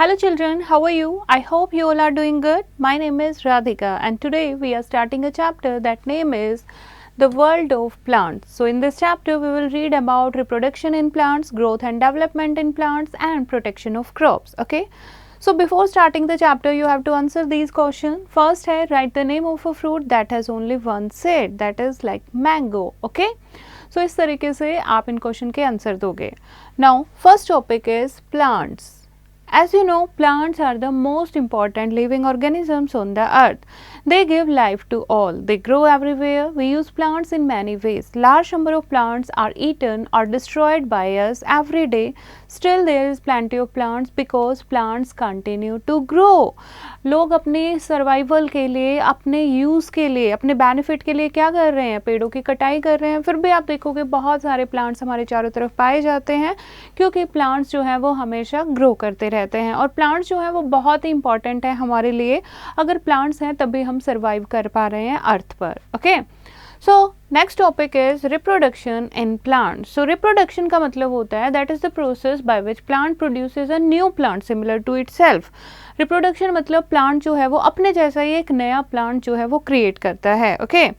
Hello children, how are you? I hope you all are doing good. My name is Radhika and today we are starting a chapter that name is The World of Plants. So in this chapter we will read about reproduction in plants, growth and development in plants and protection of crops. Okay. So before starting the chapter you have to answer these questions. First है write the name of a fruit that has only one seed, that is like mango. Okay. So इस तरीके से आप इन question के answer दोगे. Now first topic is plants. As you know, plants are the most important living organisms on the earth. They give life to all. They grow everywhere. We use plants in many ways. Large number of plants are eaten or destroyed by us every day. Still there is plenty of plants because plants continue to grow. लोग अपने survival के लिए, अपने use के लिए, अपने benefit के लिए क्या कर रहे हैं? पेड़ों की कटाई कर रहे हैं. फिर भी आप देखोगे बहुत सारे प्लांट्स हमारे चारों तरफ पाए जाते हैं क्योंकि प्लांट्स जो हैं वो हमेशा ग्रो करते रहते हैं और प्लांट्स जो हैं वो बहुत ही इंपॉर्टेंट है हमारे लिए. अगर प्लांट्स हैं तभी हम सर्वाइव कर पा रहे हैं अर्थ पर. Okay. So next topic is reproduction in plant. सो रिप्रोडक्शन का मतलब होता है that is the process by which plant produces a new plant similar to itself. Reproduction मतलब प्लांट जो है वो अपने जैसा ही एक नया प्लांट जो है वो क्रिएट करता है. Okay.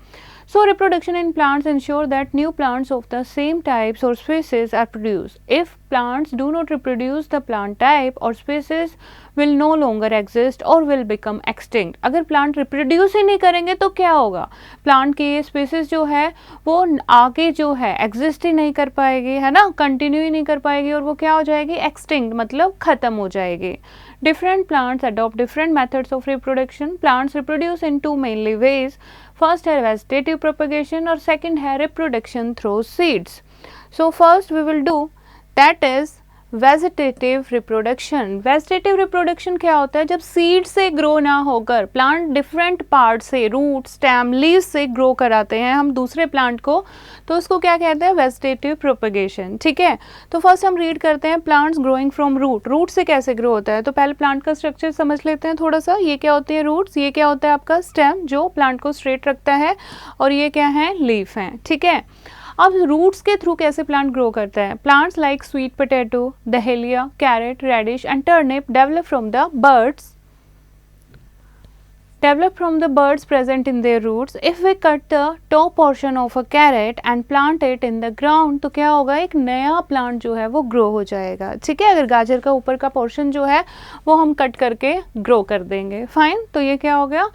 So reproduction in plants ensure that new plants of the same types or species are produced. If plants do not reproduce, the plant type or species will no longer exist or will become extinct. अगर plant reproduce ही नहीं करेंगे तो क्या होगा? Plant की species जो है वो आगे जो है exist ही नहीं कर पाएगी, है ना, continue ही नहीं कर पाएगी और वो क्या हो जाएगी? Extinct मतलब खत्म हो जाएगी. Different plants adopt different methods of reproduction. Plants reproduce in two mainly ways. First है vegetative propagation और second है reproduction through seeds. So first we will do that is vegetative reproduction. Vegetative reproduction क्या होता है? जब seed से grow ना होकर प्लांट डिफरेंट पार्ट से, रूट, स्टेम, लीव्स से ग्रो कराते हैं हम दूसरे प्लांट को, तो उसको क्या कहते हैं? Vegetative propagation. ठीक है. तो फर्स्ट हम रीड करते हैं plants growing from root. Root से कैसे ग्रो होता है? तो पहले प्लांट का स्ट्रक्चर समझ लेते हैं थोड़ा सा. ये क्या होती है? रूट्स. ये क्या होता है? आपका स्टेम जो प्लांट को स्ट्रेट रखता है और ये क्या है? लीफ है. ठीक है. अब रूट्स के थ्रू कैसे प्लांट ग्रो करता है? Plants like sweet potato, dahlia, carrot, radish and turnip develop from the birds present in their roots. If we cut the top portion of a carrot and plant it in the ground, तो क्या होगा? एक नया plant जो है वो grow हो जाएगा. ठीक है. अगर गाजर का ऊपर का पोर्शन जो है वो हम कट करके ग्रो कर देंगे. फाइन. तो ये क्या हो गया?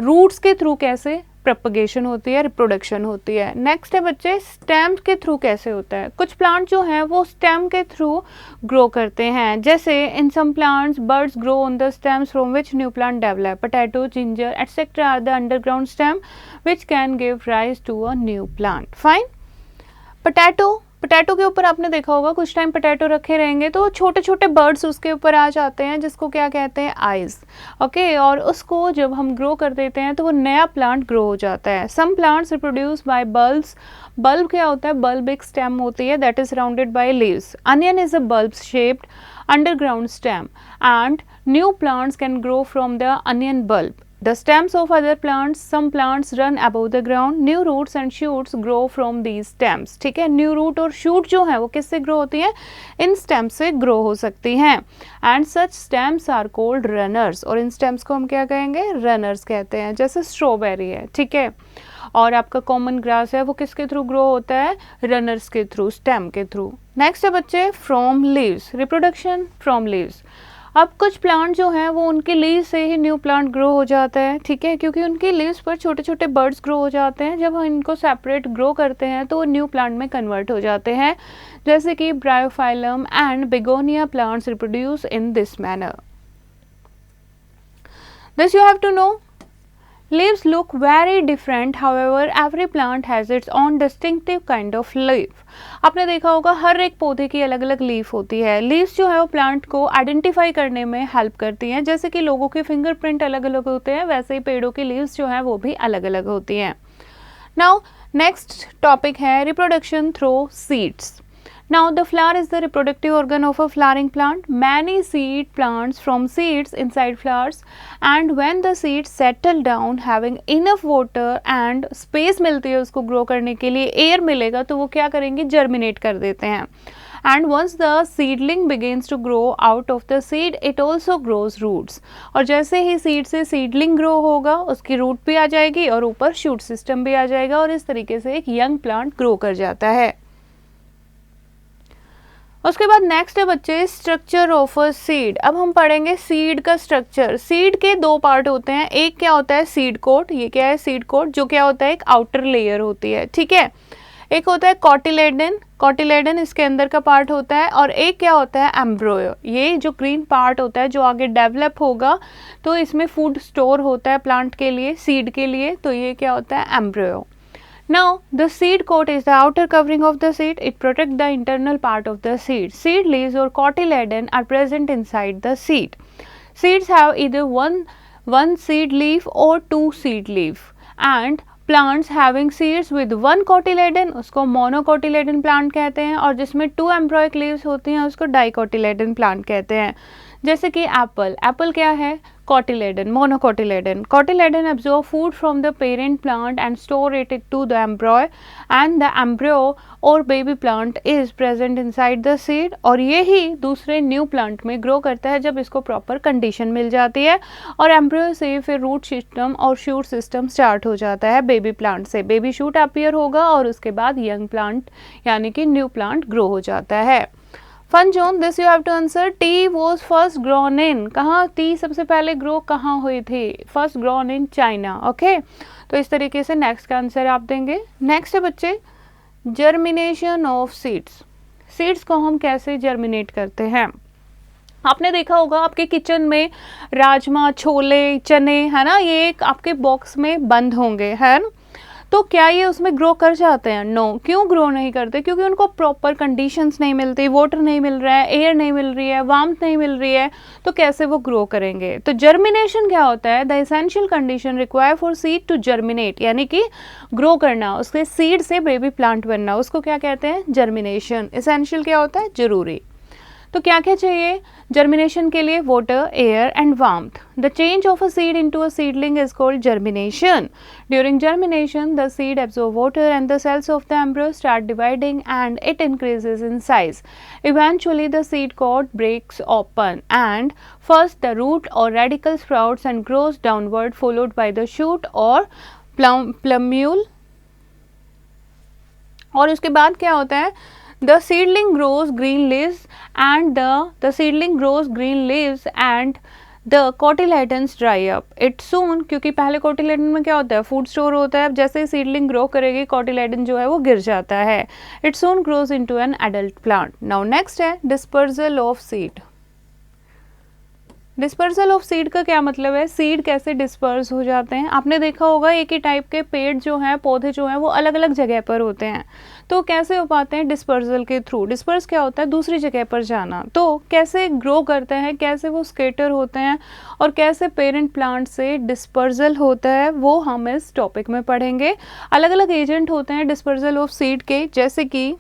रूट्स के थ्रू कैसे प्रोपगेशन होती है, रिप्रोडक्शन होती है. नेक्स्ट है बच्चे स्टेम के थ्रू कैसे होता है? कुछ प्लांट जो हैं वो स्टेम के थ्रू ग्रो करते हैं. जैसे in some plants birds grow on the stems from which new plant develop. Potato, ginger etcetera are the underground stem which can give rise to a new plant. Fine. Potato के ऊपर आपने देखा होगा कुछ time potato रखे रहेंगे तो छोटे छोटे बर्ड्स उसके ऊपर आ जाते हैं जिसको क्या कहते हैं? आइज. ओके. और उसको जब हम ग्रो कर देते हैं तो वो नया प्लांट ग्रो हो जाता है. Some plants reproduce by bulbs. Bulb क्या होता है? बल्ब एक स्टेम होती है that is surrounded by leaves. Onion is a bulb shaped underground stem and new plants can grow from the onion bulb. The stems of other plants, some plants run above the ground. New roots and shoots grow from these stems. ठीक है. New root और shoot जो है वो किससे grow होती हैं? इन stems से ग्रो हो सकती हैं. And such stems are called runners. और इन स्टेम्स को हम क्या कहेंगे? रनर्स कहते हैं. जैसे स्ट्रॉबेरी है. ठीक है. और आपका कॉमन ग्रास है वो किसके थ्रू ग्रो होता है? रनर्स के थ्रू, स्टेम के थ्रू. नेक्स्ट है बच्चे from leaves. Reproduction from leaves. अब कुछ प्लांट जो हैं वो उनके लीव से ही न्यू प्लांट ग्रो हो जाता है. ठीक है. क्योंकि उनकी लीव्स पर छोटे छोटे बर्ड्स ग्रो हो जाते हैं. जब हम इनको सेपरेट ग्रो करते हैं तो वो न्यू प्लांट में कन्वर्ट हो जाते हैं. जैसे कि bryophyllum and begonia plants reproduce in this manner. This you have to know. Leaves look very different, however every plant has its own distinctive kind of leaf. आपने देखा होगा हर एक पौधे की अलग अलग लीफ होती है. लीव्स जो है वो प्लांट को आइडेंटिफाई करने में हेल्प करती हैं. जैसे कि लोगों के फिंगरप्रिंट अलग अलग होते हैं वैसे ही पेड़ों की लीव्स जो है वो भी अलग अलग होती हैं. नाउ नेक्स्ट टॉपिक है reproduction through seeds. Now the flower is the reproductive organ of a flowering plant. Many seed plants from seeds inside flowers and when the seeds settle down having enough water and space मिलती है उसको grow करने के लिए, air मिलेगा तो वो क्या करेंगे? Germinate कर देते हैं. and once the seedling begins to grow out of the seed it also grows roots। और जैसे ही सीड से सीडलिंग ग्रो होगा उसकी रूट भी आ जाएगी और ऊपर शूट सिस्टम भी आ जाएगा और इस तरीके से एक यंग प्लांट ग्रो कर जाता है। उसके बाद नेक्स्ट है बच्चे स्ट्रक्चर ऑफ अ सीड। अब हम पढ़ेंगे सीड का स्ट्रक्चर। सीड के दो पार्ट होते हैं, एक क्या होता है सीड कोट, ये क्या है सीड कोट, जो क्या होता है एक आउटर लेयर होती है, ठीक है। एक होता है कॉटिलेडन, कॉटिलेडन इसके अंदर का पार्ट होता है, और एक क्या होता है एम्ब्रोयो, ये जो ग्रीन पार्ट होता है जो आगे डेवलप होगा तो इसमें फूड स्टोर होता है प्लांट के लिए, सीड के लिए, तो ये क्या होता है एम्ब्रोयो। Now, the seed coat is the outer covering of the seed. It protects the internal part of the seed. Seed leaves or cotyledon are present inside the seed. Seeds have either one seed leaf or two seed leaf. And plants having seeds with one cotyledon उसको monocotyledon plant कहते हैं, और जिसमें two embroic leaves होती हैं उसको dicotyledon plant कहते हैं। जैसे कि एप्पल, एप्पल क्या है cotyledon, monocotyledon. Cotyledon absorb food from the parent plant and store it to the embryo, and the embryo or baby plant is present inside the seed, और ये ही दूसरे न्यू प्लांट में ग्रो करता है जब इसको प्रॉपर कंडीशन मिल जाती है, और एम्ब्रियो से फिर रूट सिस्टम और शूट सिस्टम स्टार्ट हो जाता है बेबी प्लांट से, बेबी शूट अपीयर होगा और उसके बाद यंग प्लांट यानी कि न्यू प्लांट ग्रो हो जाता है। Fun zone, this you have to answer. Tea was first grown in, कहाँ टी सबसे पहले ग्रो कहाँ हुई थी, first grown in China, okay. तो इस तरीके से नेक्स्ट का आंसर आप देंगे। नेक्स्ट है बच्चे जर्मिनेशन ऑफ सीड्स। सीड्स को हम कैसे जर्मिनेट करते हैं। आपने देखा होगा आपके किचन में राजमा, छोले, चने, है ना, ये एक आपके बॉक्स में बंद होंगे, है ना, तो क्या ये उसमें ग्रो कर जाते हैं? नो। क्यों ग्रो नहीं करते? क्योंकि उनको प्रॉपर कंडीशंस नहीं मिलती, वाटर नहीं मिल रहा है, एयर नहीं मिल रही है, वार्मथ नहीं मिल रही है, तो कैसे वो ग्रो करेंगे। तो जर्मिनेशन क्या होता है? The essential condition require for seed to germinate, यानी कि ग्रो करना, उसके सीड से बेबी प्लांट बनना, उसको क्या कहते हैं? जर्मिनेशन। एसेंशियल क्या होता है? जरूरी। तो क्या क्या चाहिए जर्मिनेशन के लिए? Water, air and warmth. The change of a seed into a seedling is called germination. During germination the seed absorb water and the cells of the embryo start dividing and it increases in size. Eventually the seed coat breaks open and first the root or radicle sprouts and grows downward, followed by the shoot or plumule, और उसके बाद क्या होता है? The seedling grows green leaves and the seedling grows green leaves and the cotyledons dry up. It soon, क्योंकि पहले cotyledon में क्या होता है? फूड स्टोर होता है। अब जैसे ही सीडलिंग ग्रो करेगी cotyledon जो है वो गिर जाता है। It soon grows into an adult plant. Now next है dispersal of seed. Dispersal of seed का क्या मतलब है? सीड कैसे डिस्पर्स हो जाते हैं? आपने देखा होगा एक ही टाइप के पेड़ जो हैं, पौधे जो हैं, वो अलग अलग जगह पर होते हैं, तो कैसे हो पाते हैं? डिस्पर्सल के थ्रू। डिस्पर्स क्या होता है? दूसरी जगह पर जाना। तो कैसे ग्रो करते हैं, कैसे वो स्केटर होते हैं, और कैसे पेरेंट प्लांट से डिस्पर्सल होता है, वो हम इस टॉपिक में पढ़ेंगे। अलग अलग एजेंट होते हैं डिस्पर्सल ऑफ सीड के, जैसे कि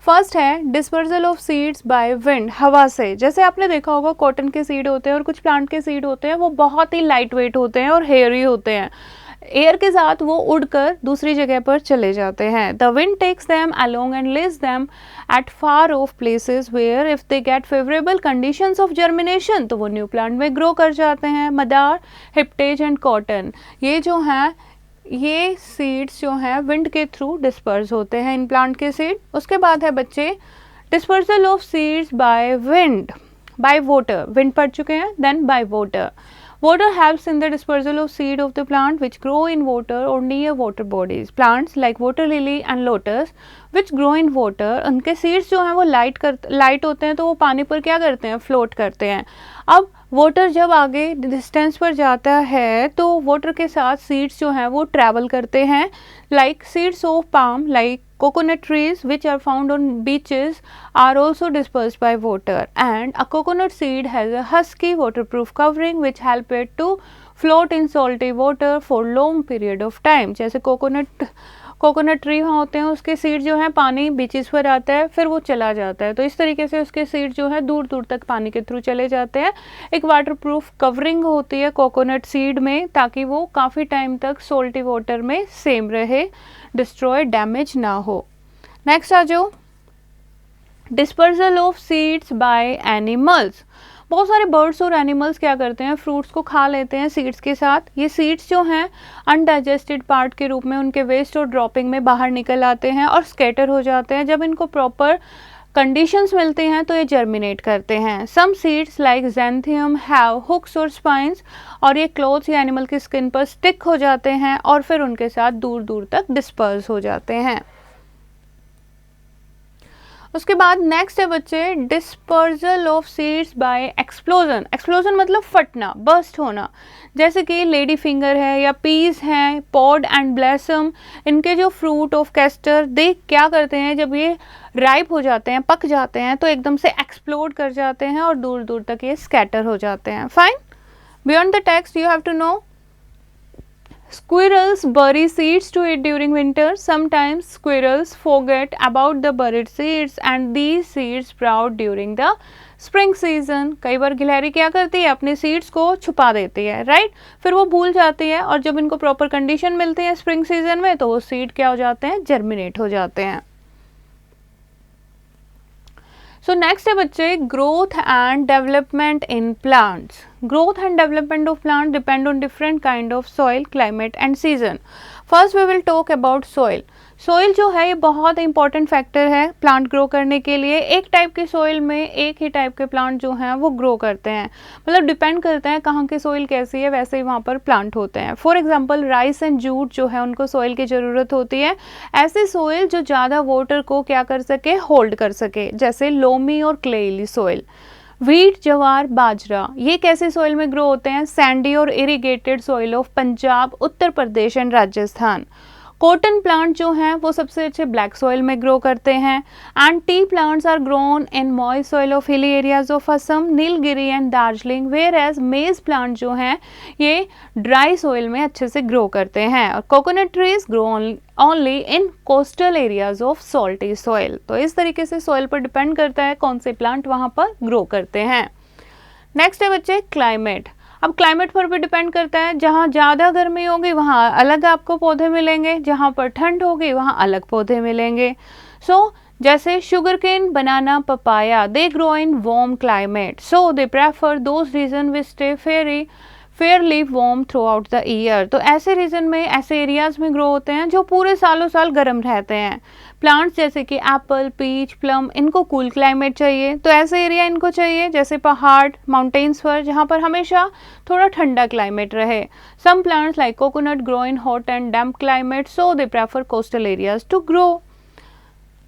फर्स्ट है dispersal of seeds by wind, हवा से। जैसे आपने देखा होगा कॉटन के सीड होते हैं और कुछ प्लांट के सीड होते हैं, वो बहुत ही लाइट वेट होते हैं और हेयरी होते हैं। एयर के साथ वो उड़कर दूसरी जगह पर चले जाते हैं। The wind takes them along and leaves them at far off places where if they get favourable conditions of germination, तो वो न्यू प्लांट में ग्रो कर जाते हैं। मदार, हिप्टेज एंड कॉटन, ये जो हैं ये सीड्स जो हैं विंड के थ्रू डिस्पर्स होते हैं इन प्लांट के सीड। उसके बाद है बच्चे dispersal of seeds by wind, by water, wind पढ़ चुके हैं, then by water. Water helps in the dispersal of seed of the plant which grow in water or near water bodies. Plants like water lily and lotus which grow in water, उनके seeds जो हैं वो light होते हैं, तो वो पानी पर क्या करते हैं? फ्लोट करते हैं। अब वाटर जब आगे डिस्टेंस पर जाता है तो वाटर के साथ सीड्स जो हैं वो ट्रैवल करते हैं। Like seeds of palm, like coconut trees which are found on beaches are also dispersed by water, and a coconut seed has a husky waterproof covering which help it to float in salty water for long period of time. जैसे coconut tree वहाँ होते हैं, उसके seed जो है पानी beaches पर आता है, फिर वो चला जाता है, तो इस तरीके से उसके सीड जो है दूर दूर तक पानी के थ्रू चले जाते हैं। एक वाटरप्रूफ कवरिंग होती है कोकोनट सीड में, ताकि वो काफ़ी टाइम तक सोल्टी वाटर में सेम रहे, डिस्ट्रॉय, डैमेज ना हो। नेक्स्ट आ जाओ, dispersal of seeds by animals, बहुत सारे बर्ड्स और एनिमल्स क्या करते हैं, फ्रूट्स को खा लेते हैं सीड्स के साथ। ये सीड्स जो हैं अनडाइजेस्टेड पार्ट के रूप में उनके वेस्ट और ड्रॉपिंग में बाहर निकल आते हैं और स्कैटर हो जाते हैं। जब इनको प्रॉपर कंडीशंस मिलते हैं तो ये जर्मिनेट करते हैं। Some seeds like xanthium have hooks और स्पाइंस, और ये क्लोथ्स या एनिमल की स्किन पर स्टिक हो जाते हैं और फिर उनके साथ दूर दूर तक डिस्पर्स हो जाते हैं। उसके बाद नेक्स्ट है बच्चे dispersal of seeds by explosion. Explosion मतलब फटना, बर्स्ट होना, जैसे कि लेडी फिंगर है या पीस हैं, पॉड एंड ब्लैसम, इनके जो फ्रूट ऑफ कैस्टर दे क्या करते हैं, जब ये राइप हो जाते हैं, पक जाते हैं, तो एकदम से एक्सप्लोड कर जाते हैं और दूर दूर तक ये स्कैटर हो जाते हैं। Fine, beyond the text you have to know squirrels bury seeds to eat during winter. Sometimes squirrels forget about the buried seeds and these seeds sprout during the spring season. कई बार गिलहरी क्या करती है, अपने seeds को छुपा देती है, राइट, फिर वो भूल जाती है और जब इनको प्रॉपर कंडीशन मिलती है स्प्रिंग सीजन में तो वो सीड क्या हो जाते हैं, जर्मिनेट हो जाते हैं। सो नेक्स्ट है बच्चे growth and development in plants. Growth and development of plant depend on different kind of soil, climate and season. First we will talk about soil. Soil जो है ये बहुत इंपॉर्टेंट फैक्टर है प्लांट ग्रो करने के लिए। एक टाइप की सॉइल में एक ही टाइप के प्लांट जो हैं वो ग्रो करते हैं, मतलब डिपेंड करते हैं कहाँ की सॉइल कैसी है वैसे ही वहाँ पर प्लांट होते हैं। For example rice and jute जो है उनको सॉइल की ज़रूरत होती है, ऐसी सॉइल जो ज़्यादा वाटर को क्या कर सके, होल्ड कर सके, जैसे लोमी और क्लेली सॉइल। व्हीट, जवार, बाजरा ये कैसे सॉइल में ग्रो होते हैं, सैंडी और irrigated soil of Punjab, Uttar Pradesh and Rajasthan. Cotton plant जो हैं वो सबसे अच्छे ब्लैक सॉइल में ग्रो करते हैं and tea plants are grown in moist soil of hilly areas of Assam, Nilgiri and Darjeeling, where as maize plant जो हैं ये ड्राई सॉइल में अच्छे से ग्रो करते हैं। और coconut trees grow only in coastal areas of salty soil. तो इस तरीके से सॉइल पर डिपेंड करता है कौन से प्लांट वहाँ पर ग्रो करते हैं। नेक्स्ट है बच्चे क्लाइमेट। अब क्लाइमेट पर भी डिपेंड करता है, जहाँ ज़्यादा गर्मी होगी वहाँ अलग आपको पौधे मिलेंगे, जहाँ पर ठंड होगी वहाँ अलग पौधे मिलेंगे। जैसे sugar cane, banana, papaya, they grow in warm climate, so they prefer those region which stay fairly warm throughout the year. तो ऐसे रीजन में, ऐसे एरियाज में ग्रो होते हैं जो पूरे सालों साल गर्म रहते हैं। प्लांट्स जैसे कि एप्पल, पीच, प्लम, इनको कूल क्लाइमेट चाहिए, तो ऐसे एरिया इनको चाहिए जैसे पहाड़, माउंटेन्स पर, जहाँ पर हमेशा थोड़ा ठंडा क्लाइमेट रहे। Some plants like coconut grow in hot and damp climate, so they prefer coastal areas to grow.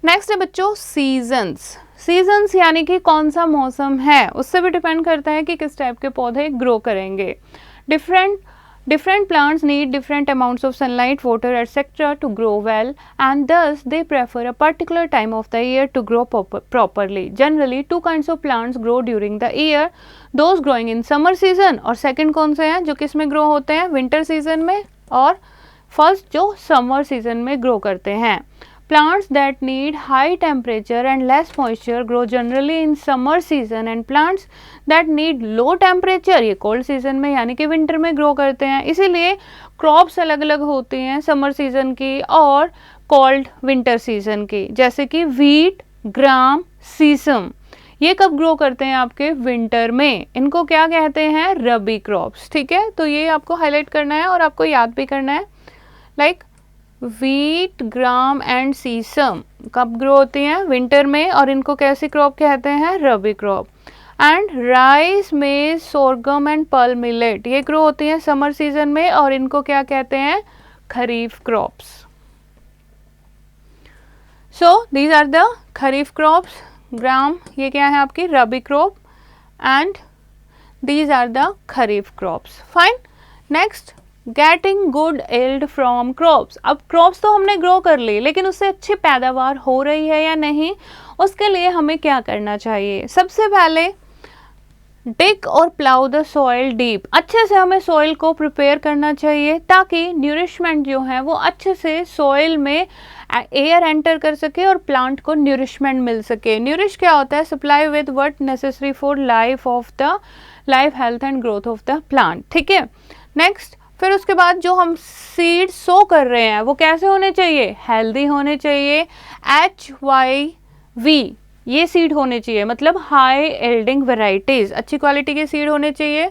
Next है बच्चों सीजन्स। सीजन्स यानी कि कौन सा मौसम है, उससे भी डिपेंड करता है कि किस टाइप के पौधे ग्रो करेंगे। Different plants need different amounts of sunlight, water, etc. to grow well, and thus they prefer a particular time of the year to grow properly. Generally, two kinds of plants grow during the year. Those growing in summer season और second कौन से हैं जो किस में grow होते हैं, winter season में, और first जो summer season में grow करते हैं। Plants that need high temperature and less moisture grow generally in summer season and plants that need low temperature ये cold season में यानी कि winter में grow करते हैं। इसीलिए crops अलग अलग होती हैं summer season की और cold winter season की, जैसे कि wheat, gram, sesame, ये कब ग्रो करते हैं आपके विंटर में, इनको क्या कहते हैं, रबी क्रॉप्स। ठीक है, तो ये आपको हाईलाइट करना है और आपको याद भी करना है। लाइक व्हीट, ग्राम एंड सीसम कब ग्रो होती हैं, विंटर में, और इनको कैसी क्रॉप कहते हैं, रबी क्रॉप। एंड राइस, मेज, सोरगम एंड पर्ल मिलेट ये ग्रो होती हैं समर सीजन में और इनको क्या कहते हैं, kharif crops. So these are the kharif crops. Gram ये क्या है आपकी rabi crop and these are the kharif crops. Fine. Next getting good yield from crops. अब क्रॉप्स तो हमने ग्रो कर ली, लेकिन उससे अच्छी पैदावार हो रही है या नहीं, उसके लिए हमें क्या करना चाहिए। सबसे पहले डिग और प्लाउ द सॉइल डीप, अच्छे से हमें सॉइल को प्रिपेयर करना चाहिए ताकि न्यूरिशमेंट जो है वो अच्छे से सॉइल में एयर एंटर कर सके और प्लांट को न्यूरिशमेंट मिल सके। न्यूरिश क्या होता है, supply with what necessary for life health and growth of the plant. ठीक है। नेक्स्ट, फिर उसके बाद जो हम सीड सो कर रहे हैं वो कैसे होने चाहिए, हेल्दी होने चाहिए। HYV ये सीड होने चाहिए, मतलब हाई एल्डिंग वेराइटीज़, अच्छी क्वालिटी के सीड होने चाहिए।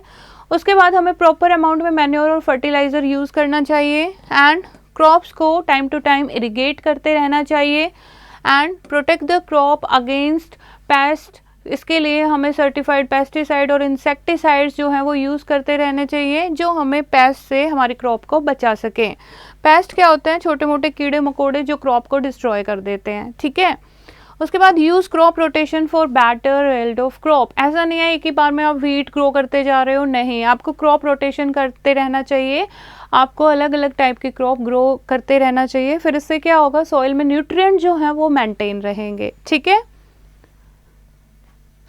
उसके बाद हमें प्रॉपर अमाउंट में मैन्योर और फर्टिलाइज़र यूज़ करना चाहिए एंड क्रॉप्स को टाइम टू टाइम इरिगेट करते रहना चाहिए and protect the crop against paste. इसके लिए हमें सर्टिफाइड पेस्टिसाइड और इंसेक्टिसाइड्स जो हैं वो यूज़ करते रहने चाहिए जो हमें पेस्ट से हमारी क्रॉप को बचा सकें। पेस्ट क्या होते हैं? छोटे मोटे कीड़े मकोड़े जो क्रॉप को डिस्ट्रॉय कर देते हैं, ठीक है। उसके बाद use crop rotation for better yield of crop. ऐसा नहीं है एक ही बार में आप व्हीट ग्रो करते जा रहे हो, नहीं, आपको क्रॉप रोटेशन करते रहना चाहिए, आपको अलग अलग टाइप की क्रॉप ग्रो करते रहना चाहिए। फिर इससे क्या होगा? सॉइल में न्यूट्रिएंट जो हैं वो मेंटेन रहेंगे, ठीक है।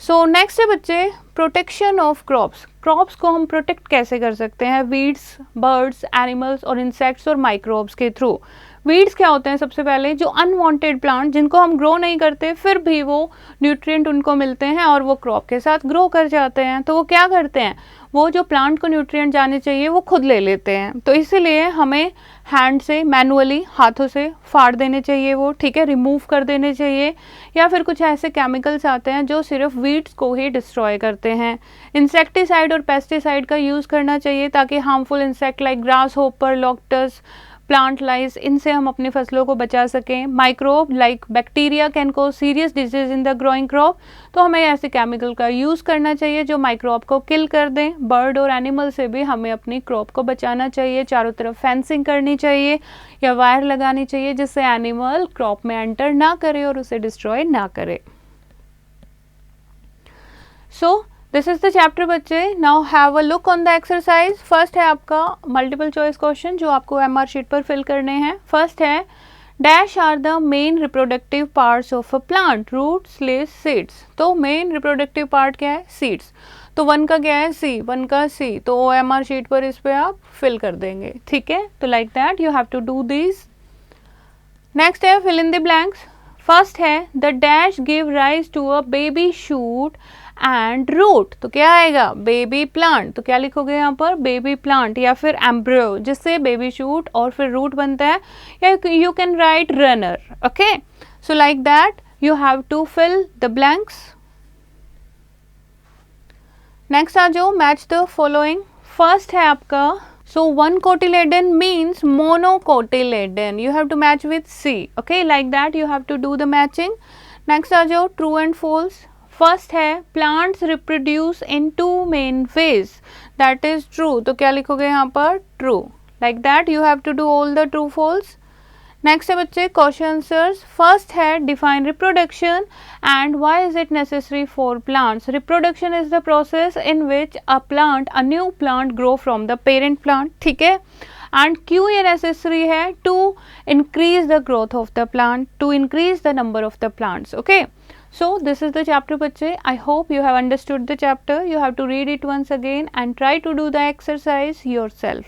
सो नेक्स्ट है बच्चे प्रोटेक्शन ऑफ क्रॉप्स। क्रॉप्स को हम प्रोटेक्ट कैसे कर सकते हैं? वीड्स, बर्ड्स, एनिमल्स और इंसेक्ट्स और माइक्रोब्स के थ्रू। वीड्स क्या होते हैं? सबसे पहले जो अनवांटेड प्लांट जिनको हम ग्रो नहीं करते फिर भी वो न्यूट्रिएंट उनको मिलते हैं और वो क्रॉप के साथ ग्रो कर जाते हैं, तो वो क्या करते हैं? वो जो प्लांट को न्यूट्रिएंट जाने चाहिए वो खुद ले लेते हैं। तो इसीलिए हमें हैंड से मैनुअली हाथों से फाड़ देने चाहिए वो, ठीक है, रिमूव कर देने चाहिए। या फिर कुछ ऐसे केमिकल्स आते हैं जो सिर्फ वीड्स को ही डिस्ट्रॉय करते हैं। इंसेक्टिसाइड और पेस्टिसाइड का यूज़ करना चाहिए ताकि harmful insect like grasshopper, locusts, plant lice, इनसे हम अपनी फसलों को बचा सकें। Microbe like bacteria can cause serious disease in the growing crop, तो हमें ऐसे केमिकल का यूज़ करना चाहिए जो माइक्रोब को किल कर दें। बर्ड और एनिमल से भी हमें अपनी क्रॉप को बचाना चाहिए, चारों तरफ फेंसिंग करनी चाहिए या वायर लगानी चाहिए जिससे एनिमल क्रॉप में एंटर ना करे और उसे डिस्ट्रॉय ना करे। So this is the chapter बच्चे। Now have a look on the exercise. First है आपका मल्टीपल चॉइस क्वेश्चन जो आपको एमआर शीट पर फिल करने हैं। फर्स्ट है dash are the main reproductive parts of a plant? Roots, leaves, seeds. तो मेन रिप्रोडक्टिव पार्ट क्या है? सीड्स। तो 1 का क्या है? सी। 1 का सी, तो एमआर शीट पर इस पे आप फिल कर देंगे, ठीक है। तो like that you have to do this. Next है fill in the blanks. First है the dash give rise to a baby shoot and root. तो क्या आएगा? Baby plant. तो क्या लिखोगे यहाँ पर? बेबी प्लांट या फिर एम्ब्रियो, जिससे बेबी शूट और फिर रूट बनता है, या you can write runner. Okay, so like that you have to fill the blanks. Next आ जाओ, मैच द फॉलोइंग। फर्स्ट है आपका so one cotyledon means monocotyledon, you have to match with C, okay, like that you have to do the matching. Next आ जाओ true and false. First है plants reproduce in 2 main ways, that is true, तो क्या लिखोगे यहाँ पर? true, like that you have to do all the true false. Next है बच्चे question answers. First है define reproduction and why is it necessary for plants? Reproduction is the process in which a new plant grow from the parent plant, ठीक है। And क्यों ये necessary है? To increase the growth of the plant, to increase the number of the plants, okay. So this is the chapter बच्चे. I hope you have understood the chapter. You have to read it once again and try to do the exercise yourself.